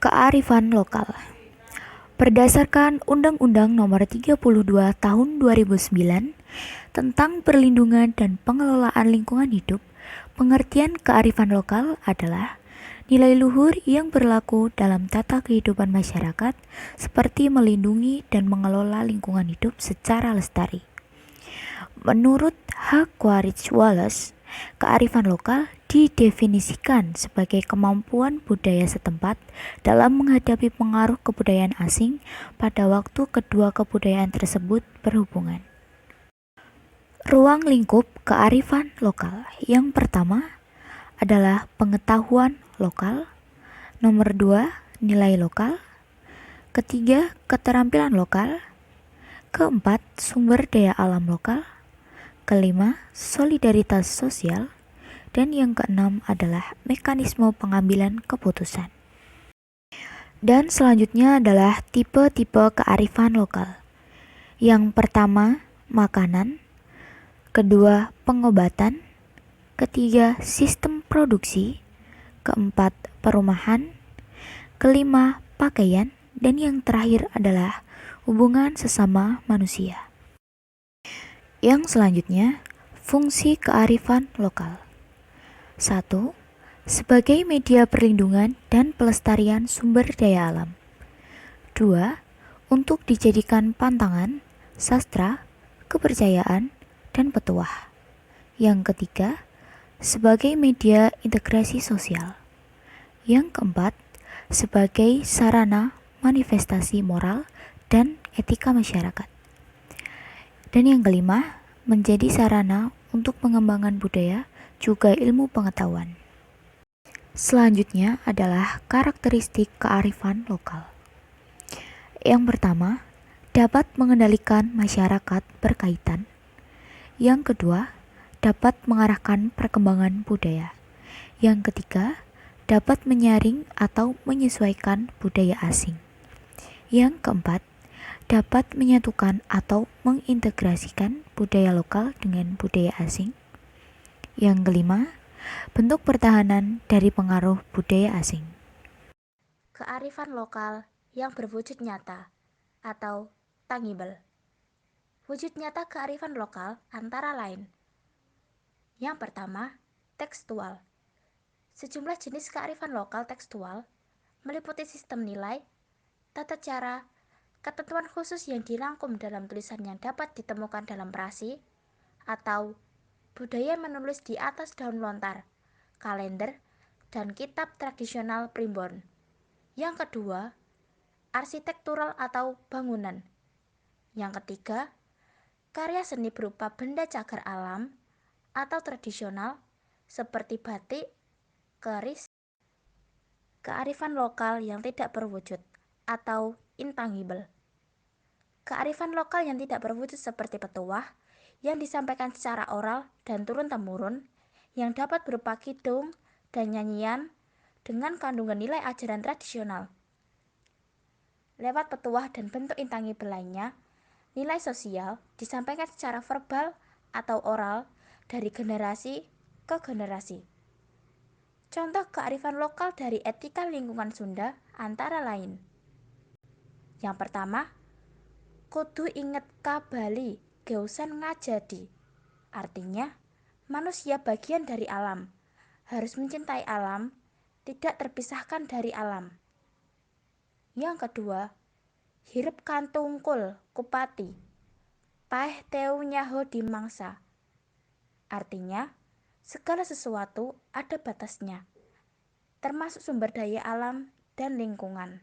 Kearifan lokal. Berdasarkan Undang-Undang Nomor 32 Tahun 2009 tentang Perlindungan dan Pengelolaan Lingkungan Hidup, pengertian kearifan lokal adalah nilai luhur yang berlaku dalam tata kehidupan masyarakat seperti melindungi dan mengelola lingkungan hidup secara lestari. Menurut H. Quaritch Wallace, kearifan lokal didefinisikan sebagai kemampuan budaya setempat dalam menghadapi pengaruh kebudayaan asing pada waktu kedua kebudayaan tersebut berhubungan. Ruang lingkup kearifan lokal. Yang pertama adalah pengetahuan lokal. Nomor 2, nilai lokal. Ketiga, keterampilan lokal. Keempat, sumber daya alam lokal. Kelima, solidaritas sosial. Dan yang keenam adalah mekanisme pengambilan keputusan. Dan selanjutnya adalah tipe-tipe kearifan lokal. Yang pertama, makanan. Kedua, pengobatan. Ketiga, sistem produksi. Keempat, perumahan. Kelima, pakaian. Dan yang terakhir adalah hubungan sesama manusia. Yang selanjutnya, fungsi kearifan lokal. 1. Sebagai media perlindungan dan pelestarian sumber daya alam. 2. Untuk dijadikan pantangan, sastra, kepercayaan, dan petuah. Yang ketiga, sebagai media integrasi sosial. Yang keempat, sebagai sarana manifestasi moral dan etika masyarakat. Dan yang kelima, menjadi sarana untuk pengembangan budaya juga ilmu pengetahuan. Selanjutnya adalah karakteristik kearifan lokal. Yang pertama, dapat mengendalikan masyarakat berkaitan. Yang kedua, dapat mengarahkan perkembangan budaya. Yang ketiga, dapat menyaring atau menyesuaikan budaya asing. Yang keempat, dapat menyatukan atau mengintegrasikan budaya lokal dengan budaya asing. Yang kelima, bentuk pertahanan dari pengaruh budaya asing. Kearifan lokal yang berwujud nyata atau tangible. Wujud nyata kearifan lokal antara lain. Yang pertama, tekstual. Sejumlah jenis kearifan lokal tekstual meliputi sistem nilai, tata cara, ketentuan khusus yang dirangkum dalam tulisan yang dapat ditemukan dalam prasi, atau budaya menulis di atas daun lontar, kalender, dan kitab tradisional primbon. Yang kedua, arsitektural atau bangunan. Yang ketiga, karya seni berupa benda cagar alam atau tradisional seperti batik, keris. Kearifan lokal yang tidak berwujud atau intangible. Kearifan lokal yang tidak berwujud seperti petuah yang disampaikan secara oral dan turun-temurun, yang dapat berupa kidung dan nyanyian dengan kandungan nilai ajaran tradisional. Lewat petuah dan bentuk intangible lainnya, nilai sosial disampaikan secara verbal atau oral dari generasi ke generasi. Contoh kearifan lokal dari etika lingkungan Sunda antara lain. Yang pertama, kudu inget kabali geusan ngajadi. Artinya, manusia bagian dari alam, harus mencintai alam, tidak terpisahkan dari alam. Yang kedua, hirep kantungkul kupati, paeh teu nyaho di mangsa. Artinya, segala sesuatu ada batasnya, termasuk sumber daya alam dan lingkungan.